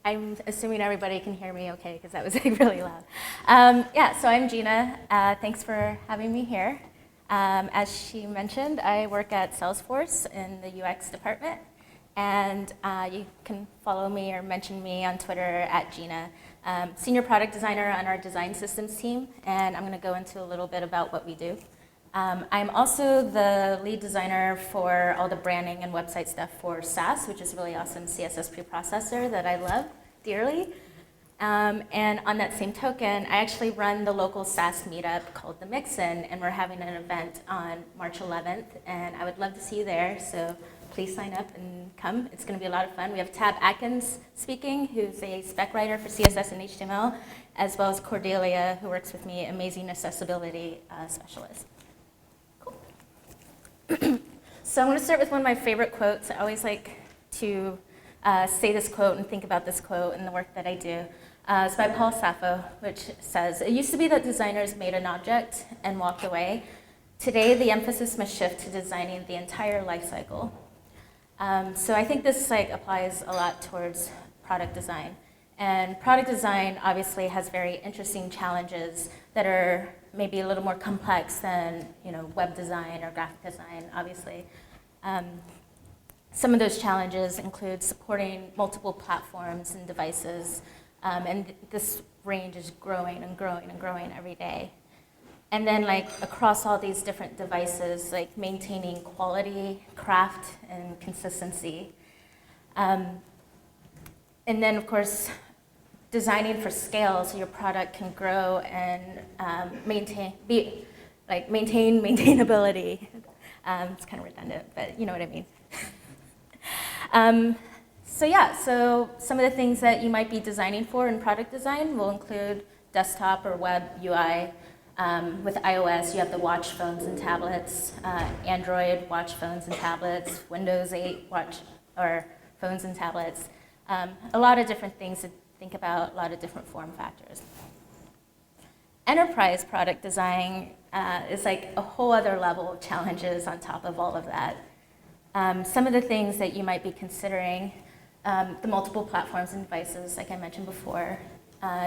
I'm assuming everybody can hear me okay, because that was like, really loud. Yeah, so I'm Jina. Thanks for having me here. As she mentioned, I work at Salesforce in the UX department. And you can follow me or mention me on Twitter at Jina. Senior product designer on our design systems team. And I'm going to go into a little bit about what we do. I'm also the lead designer for all the branding and website stuff for SAS, which is a really awesome CSS preprocessor that I love dearly. And on that same token, I actually run the local SAS meetup called The Mix-In, and we're having an event on March 11th, and I would love to see you there, so please sign up and come. It's going to be a lot of fun. We have Tab Atkins speaking, who's a spec writer for CSS and HTML, as well as Cordelia, who works with me, amazing accessibility specialist. So I'm going to start with one of my favorite quotes. I always like to say this quote and think about this quote in the work that I do. It's by Paul Sappho, which says, "It used to be that designers made an object and walked away. Today, the emphasis must shift to designing the entire life cycle." So I think this applies a lot towards product design. And product design obviously has very interesting challenges that are maybe a little more complex than web design or graphic design, obviously. Some of those challenges include supporting multiple platforms and devices, and this range is growing and growing and growing every day. And then across all these different devices, maintaining quality, craft, and consistency. And then of course, designing for scale so your product can grow and maintain maintainability. It's kind of redundant, but you know what I mean. So some of the things that you might be designing for in product design will include desktop or web UI. With iOS, you have the watch phones and tablets, Android watch phones and tablets, Windows 8 watch or phones and tablets. A lot of different things to think about, a lot of different form factors. Enterprise product design is a whole other level of challenges on top of all of that. Some of the things that you might be considering, the multiple platforms and devices, like I mentioned before.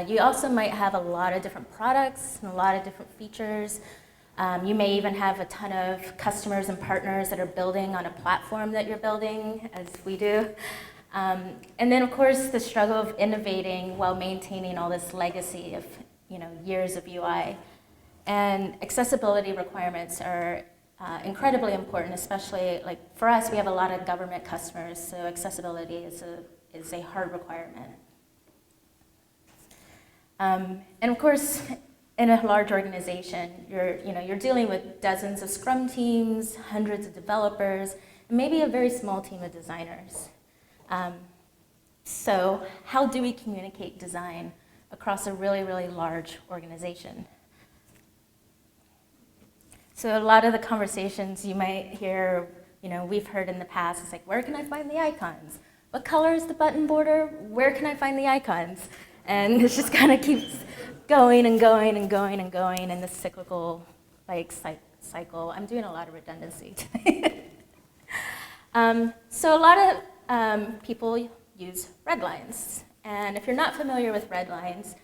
You also might have a lot of different products and a lot of different features. You may even have a ton of customers and partners that are building on a platform that you're building, as we do. And then, of course, the struggle of innovating while maintaining all this legacy of years of UI. And accessibility requirements are incredibly important, especially for us, we have a lot of government customers, so accessibility is a hard requirement. And of course, in a large organization, you're dealing with dozens of Scrum teams, hundreds of developers, and maybe a very small team of designers. So how do we communicate design across a really, really large organization? So a lot of the conversations you might hear, we've heard in the past, it's where can I find the icons? What color is the button border? Where can I find the icons? And it just kind of keeps going and going and going and going in this cyclical cycle. I'm doing a lot of redundancy today. So a lot of people use Redlines. And if you're not familiar with Redlines,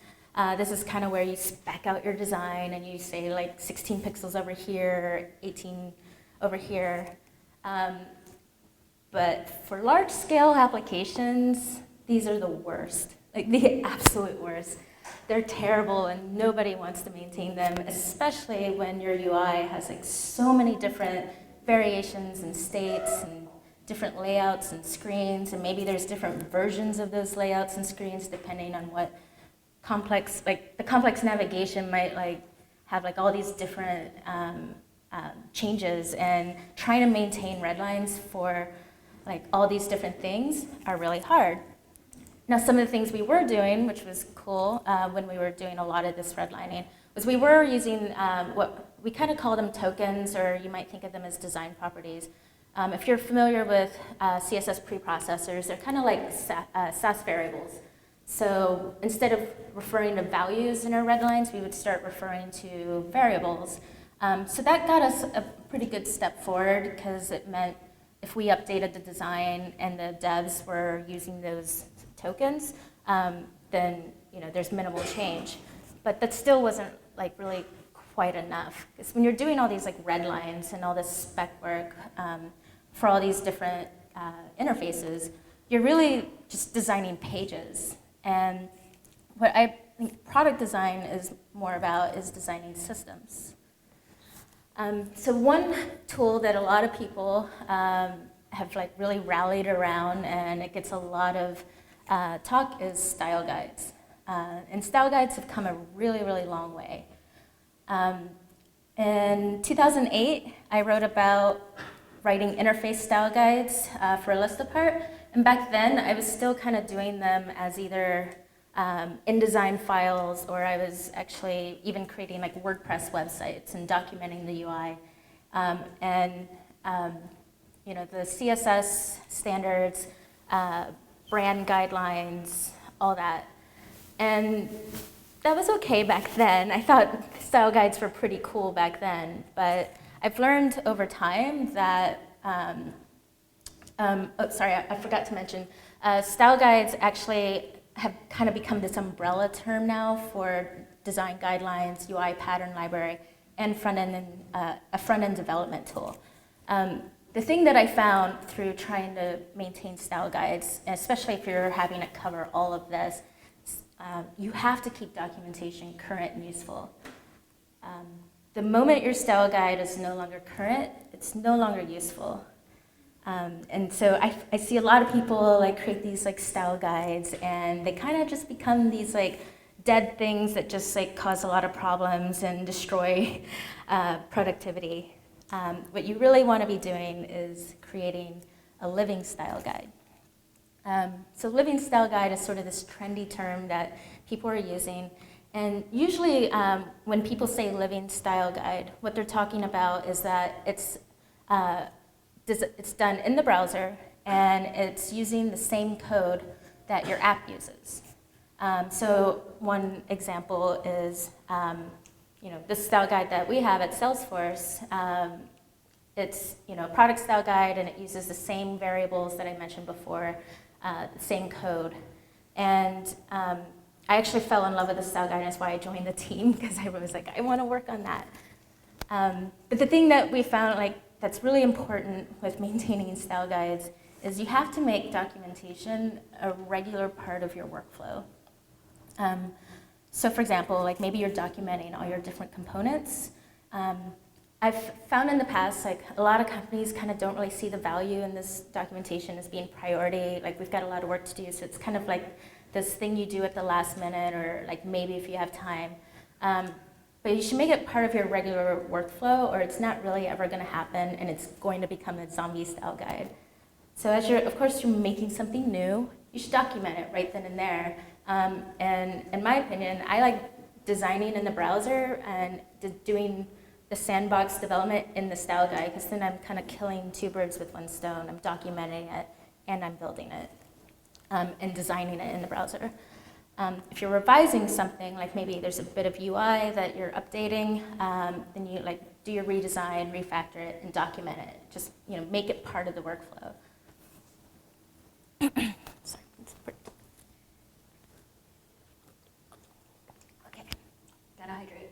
this is kind of where you spec out your design and you say 16 pixels over here, 18 over here. But for large scale applications, these are the worst, the absolute worst. They're terrible and nobody wants to maintain them, especially when your UI has so many different variations and states and different layouts and screens, and maybe there's different versions of those layouts and screens depending on what complex, the complex navigation might have all these different changes, and trying to maintain Redlines for all these different things are really hard. Now, some of the things we were doing, which was cool when we were doing a lot of this redlining, was we were using what we kind of call them tokens, or you might think of them as design properties. If you're familiar with CSS preprocessors, they're kind of like SAS variables. So instead of referring to values in our redlines, we would start referring to variables. So that got us a pretty good step forward, because it meant if we updated the design and the devs were using those tokens, then there's minimal change. But that still wasn't like really quite enough. Because when you're doing all these like Redlines and all this spec work for all these different interfaces, you're really just designing pages. And what I think product design is more about is designing systems. So one tool that a lot of people have like really rallied around, and it gets a lot of talk, is style guides. And style guides have come a really, really long way. In 2008, I wrote about writing interface style guides for Listapart. And back then, I was still kind of doing them as either InDesign files, or I was actually even creating like WordPress websites and documenting the UI. The CSS standards, brand guidelines, all that. And that was okay back then. I thought style guides were pretty cool back then, but I've learned over time that, I forgot to mention, style guides actually have kind of become this umbrella term now for design guidelines, UI pattern library, and a front-end development tool. The thing that I found through trying to maintain style guides, especially if you're having to cover all of this, you have to keep documentation current and useful. The moment your style guide is no longer current, it's no longer useful. And so I see a lot of people like create these like style guides, and they kind of just become these like dead things that just like cause a lot of problems and destroy productivity. What you really want to be doing is creating a living style guide. So living style guide is sort of this trendy term that people are using. And usually when people say living style guide, what they're talking about is that it's done in the browser, and it's using the same code that your app uses. So one example is this style guide that we have at Salesforce. It's a product style guide, and it uses the same variables that I mentioned before, the same code. And I actually fell in love with the style guide, and that's why I joined the team, because I was like, I want to work on that. But the thing that we found that's really important with maintaining style guides is you have to make documentation a regular part of your workflow. So for example, maybe you're documenting all your different components. I've found in the past, a lot of companies kind of don't really see the value in this documentation as being priority. We've got a lot of work to do, so it's kind of like this thing you do at the last minute, or maybe if you have time. But you should make it part of your regular workflow, or it's not really ever going to happen, and it's going to become a zombie style guide. So as of course you're making something new, you should document it right then and there. And in my opinion, I like designing in the browser and doing the sandbox development in the style guide, because then I'm kind of killing two birds with one stone. I'm documenting it, and I'm building it, and designing it in the browser. If you're revising something, maybe there's a bit of UI that you're updating, then you do your redesign, refactor it, and document it. Just make it part of the workflow. Sorry. Okay, gotta hydrate.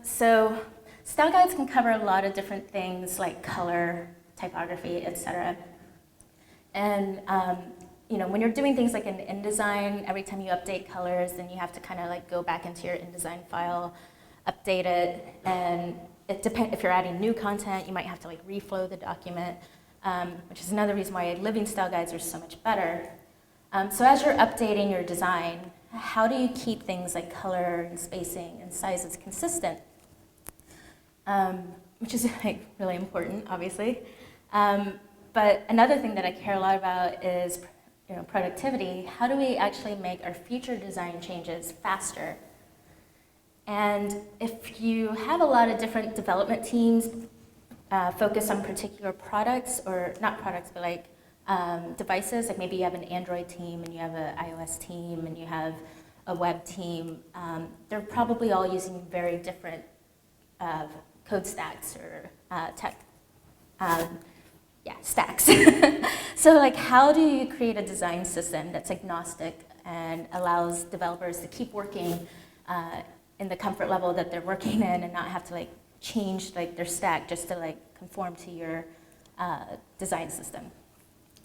So style guides can cover a lot of different things like color, typography, etc. And when you're doing things like in InDesign, every time you update colors, then you have to kind of go back into your InDesign file, update it, and it depends. If you're adding new content, you might have to reflow the document, which is another reason why living style guides are so much better. So as you're updating your design, how do you keep things like color and spacing and sizes consistent? Which is really important, obviously. But another thing that I care a lot about is productivity. How do we actually make our future design changes faster? And if you have a lot of different development teams focus on particular products, or not products, but devices, maybe you have an Android team and you have an iOS team and you have a web team, they're probably all using very different code stacks or tech. stacks. So like, how do you create a design system that's agnostic and allows developers to keep working in the comfort level that they're working in and not have to like change like their stack just to like conform to your design system?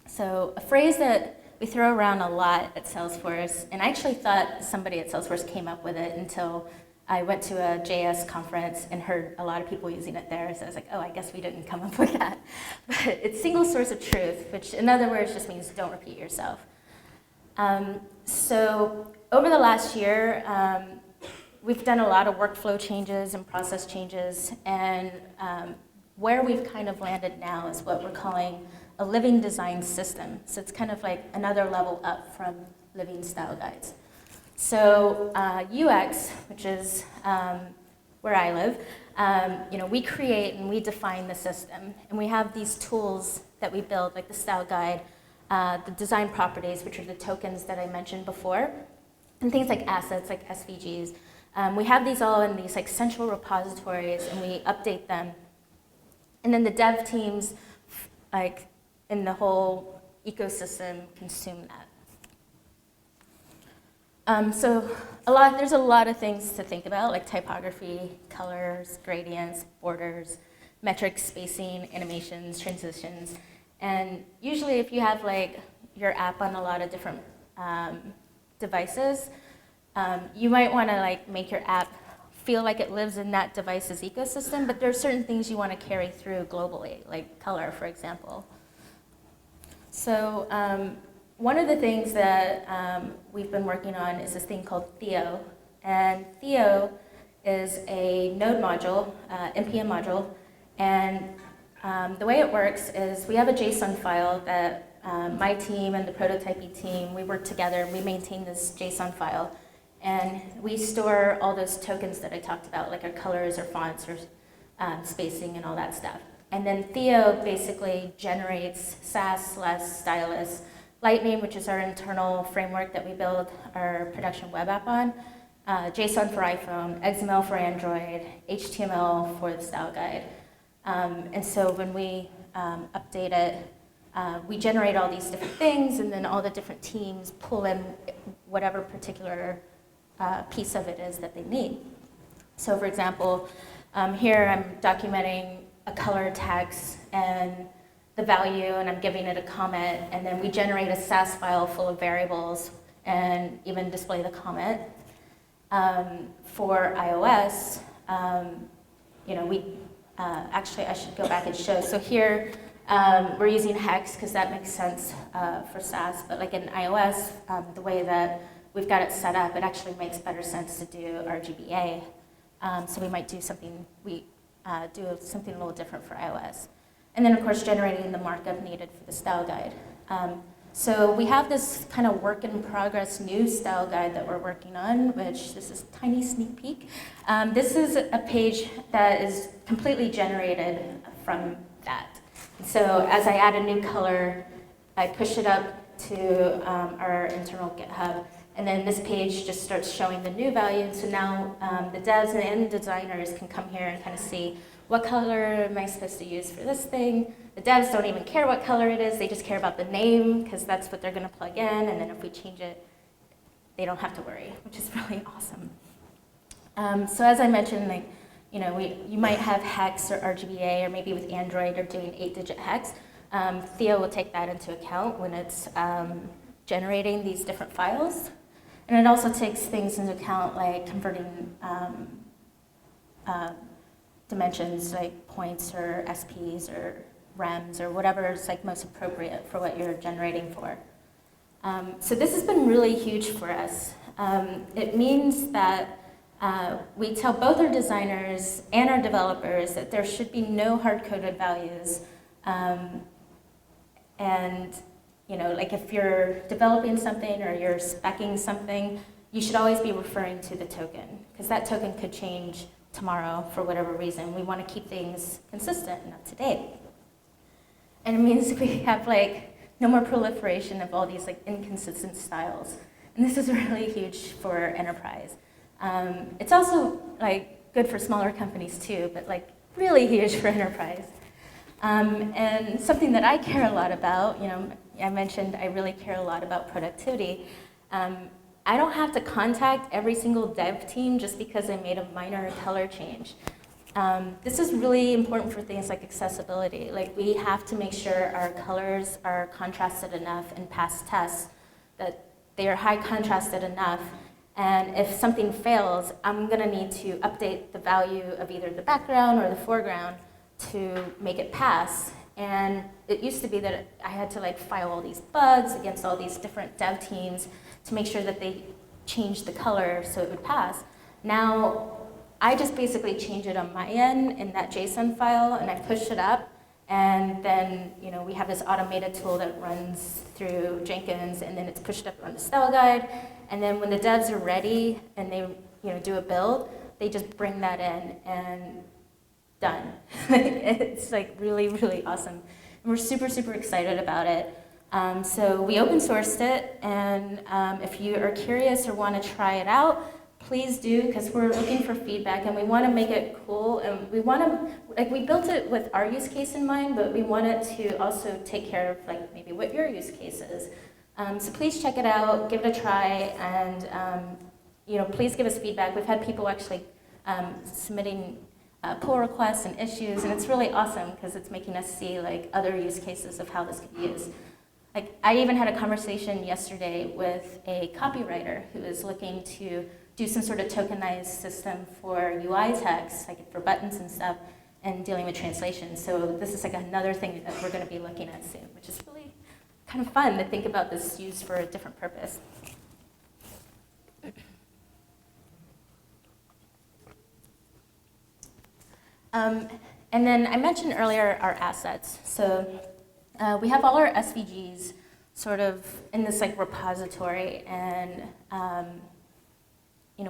So a phrase that we throw around a lot at Salesforce, and I actually thought somebody at Salesforce came up with it until I went to a JS conference and heard a lot of people using it there, so I was like, oh, I guess we didn't come up with that. But it's single source of truth, which in other words just means don't repeat yourself. So over the last year, we've done a lot of workflow changes and process changes, and where we've kind of landed now is what we're calling a living design system. So it's kind of like another level up from living style guides. So UX, which is where I live, we create and we define the system, and we have these tools that we build, like the style guide, the design properties, which are the tokens that I mentioned before, and things like assets, like SVGs. We have these all in these like central repositories, and we update them. And then the dev teams, like in the whole ecosystem, consume that. So there's a lot of things to think about, like typography, colors, gradients, borders, metrics, spacing, animations, transitions. And usually if you have like your app on a lot of different devices, you might want to like make your app feel like it lives in that device's ecosystem, but there are certain things you want to carry through globally, like color, for example. So one of the things that we've been working on is this thing called Theo. And Theo is a node module, NPM module. And the way it works is we have a JSON file that my team and the prototyping team, we work together and we maintain this JSON file. And we store all those tokens that I talked about, like our colors or fonts or spacing and all that stuff. And then Theo basically generates Sass/stylus, Lightning, which is our internal framework that we build our production web app on, JSON for iPhone, XML for Android, HTML for the style guide. And so when we update it, we generate all these different things, and then all the different teams pull in whatever particular piece of it is that they need. So for example, here I'm documenting a color text and the value, and I'm giving it a comment, and then we generate a Sass file full of variables and even display the comment. For iOS, actually I should go back and show. So here we're using hex because that makes sense for Sass, but like in iOS, the way that we've got it set up, it actually makes better sense to do RGBA. So we might do something, a little different for iOS. And then of course generating the markup needed for the style guide. So we have this kind of work in progress new style guide that we're working on, which this is a tiny sneak peek. This is a page that is completely generated from that. So as I add a new color, I push it up to our internal GitHub, and then this page just starts showing the new value. So now the devs and designers can come here and kind of see, what color am I supposed to use for this thing? The devs don't even care what color it is, they just care about the name, because that's what they're going to plug in, and then if we change it, they don't have to worry, which is really awesome. So as I mentioned, you might have hex or RGBA, or maybe with Android or doing 8-digit hex. Theo will take that into account when it's generating these different files. And it also takes things into account like converting dimensions like points or SPs or rems or whatever is like most appropriate for what you're generating for. So this has been really huge for us. It means that we tell both our designers and our developers that there should be no hard-coded values. And like if you're developing something or you're speccing something, you should always be referring to the token, because that token could change tomorrow for whatever reason. We want to keep things consistent and up to date. And it means we have like no more proliferation of all these like inconsistent styles. And this is really huge for enterprise. It's also like good for smaller companies too, but like really huge for enterprise. And something that I care a lot about, I mentioned I really care a lot about productivity. I don't have to contact every single dev team just because I made a minor color change. This is really important for things like accessibility. Like, we have to make sure our colors are contrasted enough and pass tests, that they are high contrasted enough. And if something fails, I'm gonna need to update the value of either the background or the foreground to make it pass. And it used to be that I had to file all these bugs against all these different dev teams to make sure that they changed the color so it would pass. Now, I just basically change it on my end in that JSON file, and I push it up, and then we have this automated tool that runs through Jenkins, and then it's pushed up on the style guide, and then when the devs are ready and they do a build, they just bring that in and done. It's really, really awesome. And we're super, super excited about it. So we open sourced it, and if you are curious or want to try it out, please do, because we're looking for feedback, and we want to make it cool, and we want to, we built it with our use case in mind, but we want it to also take care of maybe what your use case is. So please check it out, give it a try, and please give us feedback. We've had people actually submitting pull requests and issues, and it's really awesome because it's making us see other use cases of how this could be used. I even had a conversation yesterday with a copywriter who is looking to do some sort of tokenized system for UI text, for buttons and stuff, and dealing with translation. So this is another thing that we're going to be looking at soon, which is really kind of fun to think about this used for a different purpose. And then I mentioned earlier our assets. So we have all our SVGs sort of in this repository, and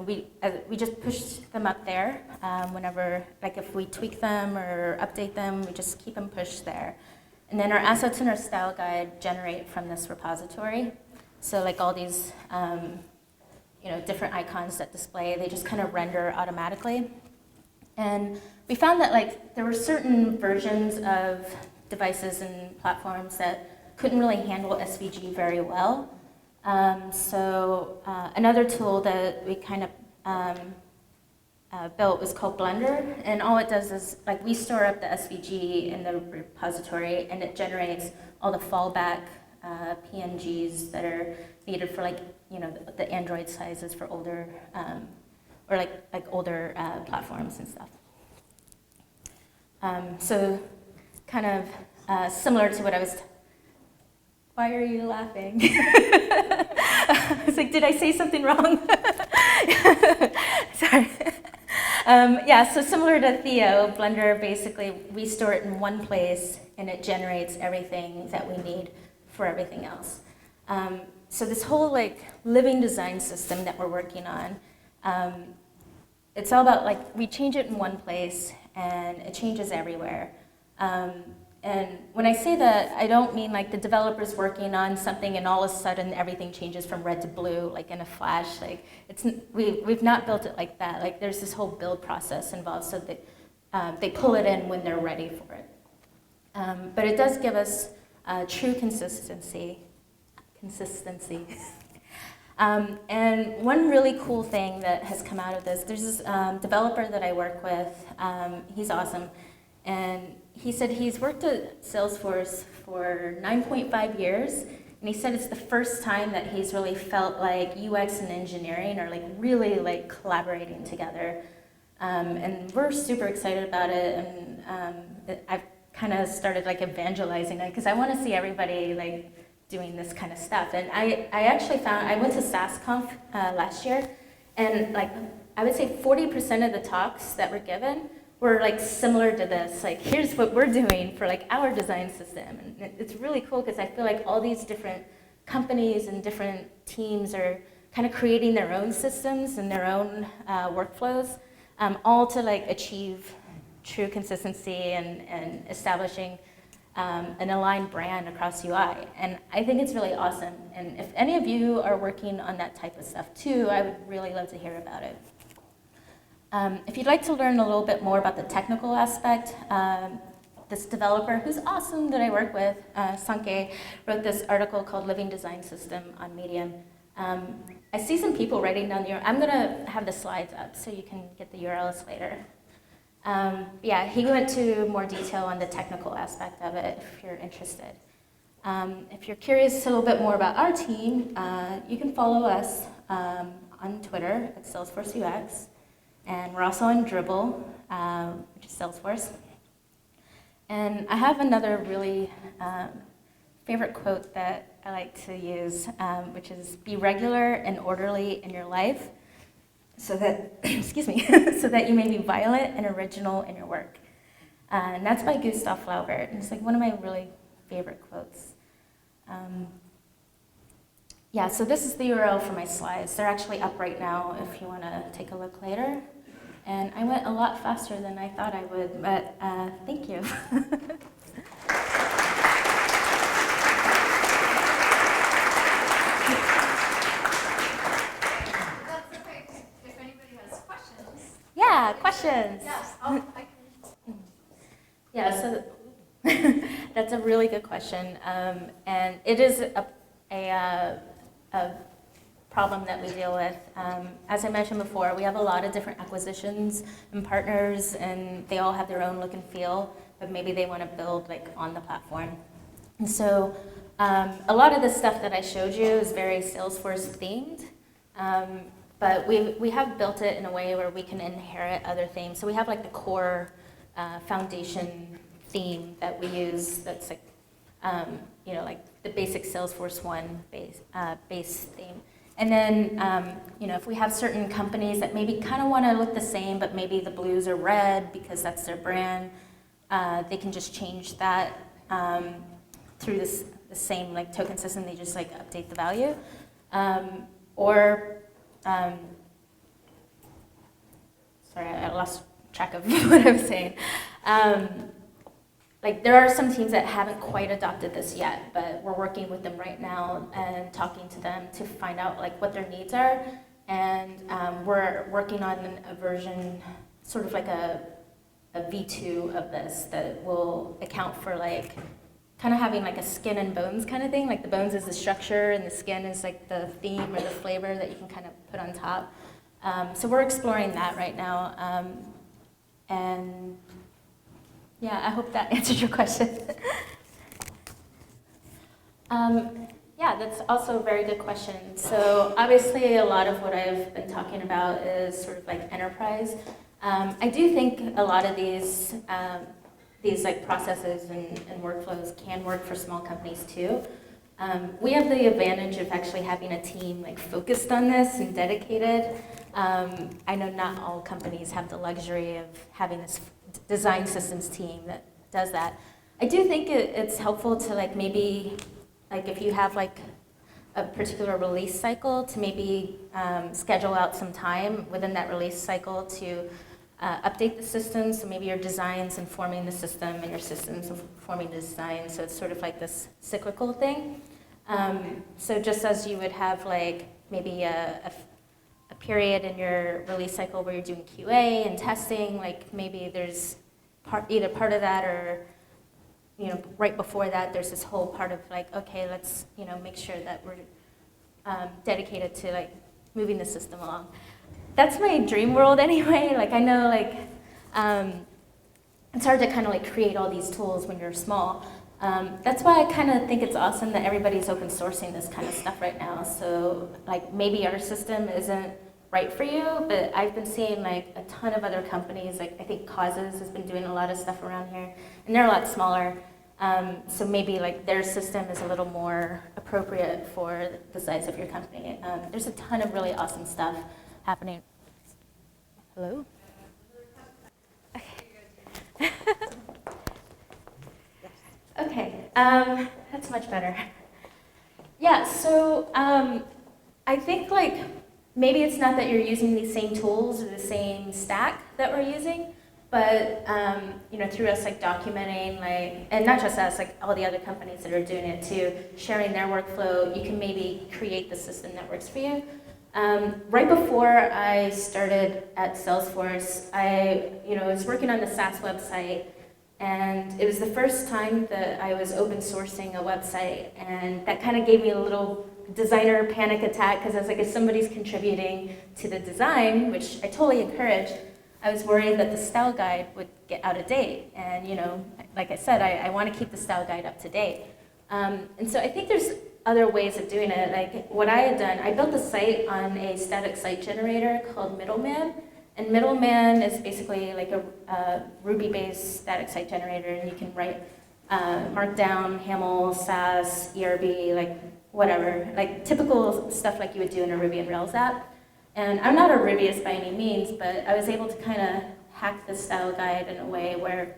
we just push them up there whenever, if we tweak them or update them, we just keep them pushed there. And then our assets and our style guide generate from this repository. So all these different icons that display, they just kind of render automatically. And we found that there were certain versions of devices and platforms that couldn't really handle SVG very well. So another tool that we kind of built was called Blender, and all it does is we store up the SVG in the repository, and it generates all the fallback PNGs that are needed for the Android sizes for older or older platforms and stuff. So kind of similar to what I was. Why are you laughing? I was did I say something wrong? Sorry. So similar to Theo, Blender, basically we store it in one place and it generates everything that we need for everything else. So this whole living design system that we're working on, it's all about we change it in one place and it changes everywhere. And when I say that, I don't mean the developer's working on something and all of a sudden everything changes from red to blue in a flash. We've not built it like that. There's this whole build process involved, so that they pull it in when they're ready for it. But it does give us true consistency. And one really cool thing that has come out of this, there's this developer that I work with. He's awesome, and he said he's worked at Salesforce for 9.5 years, and he said it's the first time that he's really felt UX and engineering are really collaborating together. And we're super excited about it, and I've kind of started evangelizing it because I want to see everybody doing this kind of stuff. And I actually found, I went to SaaSConf last year, and I would say 40% of the talks that were given were similar to this. Here's what we're doing for our design system. And it's really cool because I feel all these different companies and different teams are kind of creating their own systems and their own workflows, all to achieve true consistency and establishing an aligned brand across UI. And I think it's really awesome. And if any of you are working on that type of stuff too, I would really love to hear about it. If you'd like to learn a little bit more about the technical aspect, this developer who's awesome that I work with, Sanke, wrote this article called Living Design System on Medium. I see some people writing down the URL. I'm gonna have the slides up so you can get the URLs later. Yeah, he went to more detail on the technical aspect of it if you're interested. If you're curious a little bit more about our team, you can follow us on Twitter at Salesforce UX, and we're also on Dribble, which is Salesforce. And I have another really favorite quote that I like to use, which is, be regular and orderly in your life, so that, excuse me, so that you may be violent and original in your work. And that's by Gustav Flaubert, and it's like one of my really favorite quotes. Yeah, so this is the URL for my slides. They're actually up right now if you want to take a look later. And I went a lot faster than I thought I would, but thank you. Yeah, questions. Yes. Oh, I can. Yeah, so that's a really good question, and it is a problem that we deal with. As I mentioned before, we have a lot of different acquisitions and partners, and they all have their own look and feel, but maybe they want to build like on the platform. And so a lot of the stuff that I showed you is very Salesforce themed. But we have built it in a way where we can inherit other themes. So we have like the core foundation theme that we use that's like, like the basic Salesforce 1 base theme. And then, if we have certain companies that maybe kind of want to look the same, but maybe the blues are red because that's their brand, they can just change that through the same like token system. They just like update the value. Sorry, I lost track of what I was saying. There are some teams that haven't quite adopted this yet, but we're working with them right now and talking to them to find out like what their needs are. And we're working on a version, sort of like a V2 of this that will account for like kind of having like a skin and bones kind of thing. Like the bones is the structure and the skin is like the theme or the flavor that you can kind of put on top. So we're exploring that right now. And yeah, I hope that answered your question. Yeah, that's also a very good question. So obviously a lot of what I've been talking about is sort of like enterprise. I do think a lot of these like processes and workflows can work for small companies too. We have the advantage of actually having a team like focused on this and dedicated. I know not all companies have the luxury of having this design systems team that does that. I do think it's helpful to like maybe, like if you have like a particular release cycle, to maybe schedule out some time within that release cycle to update the system. So maybe your design's informing the system and your system's informing the design. So it's sort of like this cyclical thing. So just as you would have like maybe a period in your release cycle where you're doing QA and testing, like maybe there's either part of that or right before that there's this whole part of like, okay, let's make sure that we're dedicated to like moving the system along. That's my dream world anyway. Like I know like it's hard to kind of like create all these tools when you're small. That's why I kind of think it's awesome that everybody's open sourcing this kind of stuff right now. So like maybe our system isn't right for you, but I've been seeing like a ton of other companies, like I think Causes has been doing a lot of stuff around here, and they're a lot smaller. So maybe like their system is a little more appropriate for the size of your company. There's a ton of really awesome stuff happening. Hello? Okay. Okay, that's much better. Yeah, so I think like maybe it's not that you're using these same tools or the same stack that we're using, but through us like documenting, like, and not just us, like all the other companies that are doing it too, sharing their workflow, you can maybe create the system that works for you. Right before I started at Salesforce, I was working on the SaaS website, And it was the first time that I was open sourcing a website, and that kind of gave me a little designer panic attack, because I was like, if somebody's contributing to the design, which I totally encourage, I was worried that the style guide would get out of date. And like I said, I want to keep the style guide up to date. And so I think there's other ways of doing it. Like what I had done, I built a site on a static site generator called Middleman. And Middleman is basically like a Ruby-based static site generator, and you can write Markdown, Haml, Sass, ERB, like whatever, like typical stuff like you would do in a Ruby and Rails app. And I'm not a Rubyist by any means, but I was able to kind of hack the style guide in a way where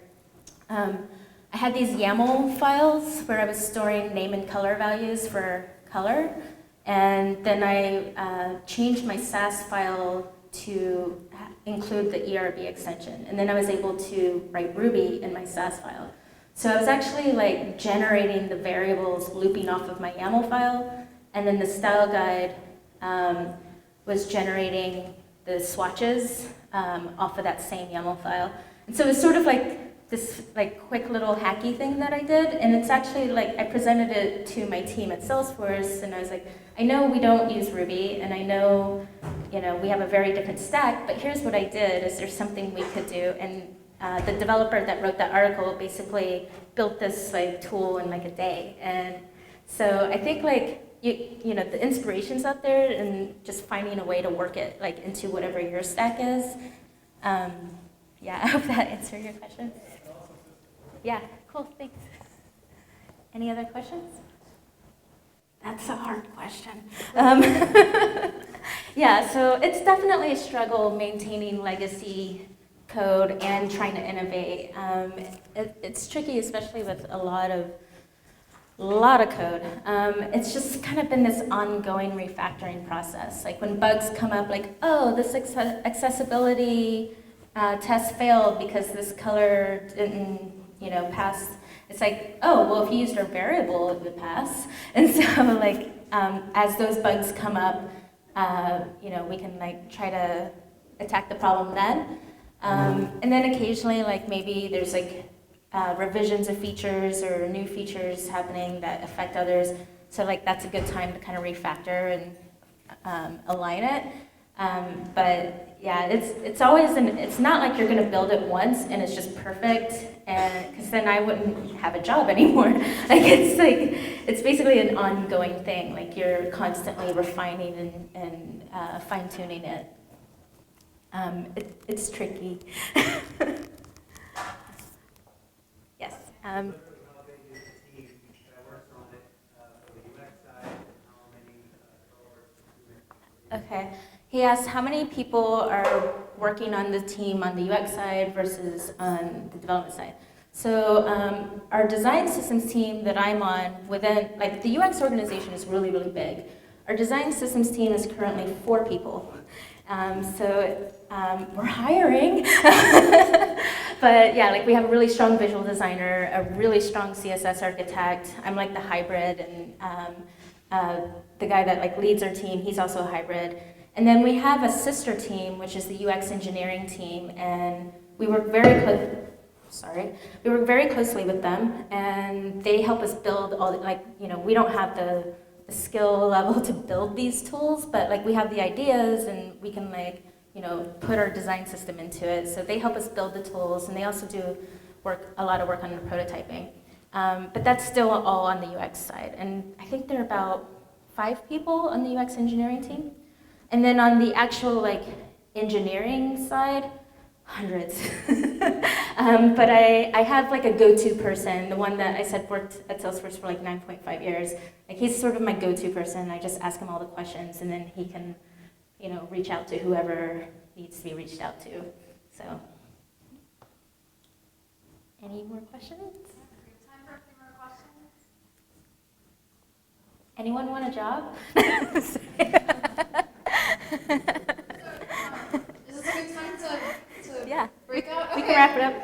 I had these YAML files where I was storing name and color values for color, and then I changed my Sass file to include the ERB extension, and then I was able to write Ruby in my Sass file. So I was actually like generating the variables looping off of my YAML file, and then the style guide was generating the swatches off of that same YAML file. And so it's sort of like this like quick little hacky thing that I did, and it's actually like I presented it to my team at Salesforce, and I was like, I know we don't use Ruby, and I know we have a very different stack, but here's what I did, is there's something we could do, and the developer that wrote that article basically built this like tool in like a day. And so I think like the inspiration's out there, and just finding a way to work it like into whatever your stack is. Yeah, I hope that answered your question. Yeah, cool, thanks. Any other questions? That's a hard question. Yeah, so it's definitely a struggle maintaining legacy code and trying to innovate. It's tricky, especially with a lot of code. It's just kind of been this ongoing refactoring process. Like when bugs come up, like, oh, this accessibility test failed because this color didn't, pass. It's like, oh, well, if you used a variable, it would pass. And so, like, as those bugs come up, we can like try to attack the problem then. And then occasionally, like maybe there's like revisions of features or new features happening that affect others. So like that's a good time to kind of refactor and align it. But yeah, it's always it's not like you're gonna build it once and it's just perfect, and because then I wouldn't have a job anymore. It's basically an ongoing thing. Like you're constantly refining and fine tuning it. It's tricky. Yes. Okay. He asked how many people are working on the team on the UX side versus on the development side. So our design systems team that I'm on, within, like the UX organization is really, really big. Our design systems team is currently 4 people. So we're hiring. But yeah, like we have a really strong visual designer, a really strong CSS architect. I'm like the hybrid, and the guy that like leads our team, he's also a hybrid. And then we have a sister team, which is the UX engineering team, and we work very closely with them, and they help us build all the, we don't have the skill level to build these tools, but like we have the ideas, and we can put our design system into it. So they help us build the tools, and they also do a lot of work on the prototyping. But that's still all on the UX side, and I think there are about 5 people on the UX engineering team. And then on the actual engineering side, hundreds. But I have like a go-to person, the one that I said worked at Salesforce for like 9.5 years. Like he's sort of my go-to person. I just ask him all the questions, and then he can, reach out to whoever needs to be reached out to. So, any more questions? We have time for a few more questions. Anyone want a job? Is this a good time to Yeah, break out? we can wrap it up.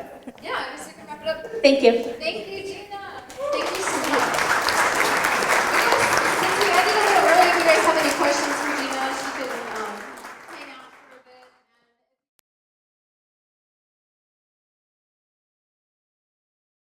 Yeah, I guess we can wrap it up. Thank you. Thank you.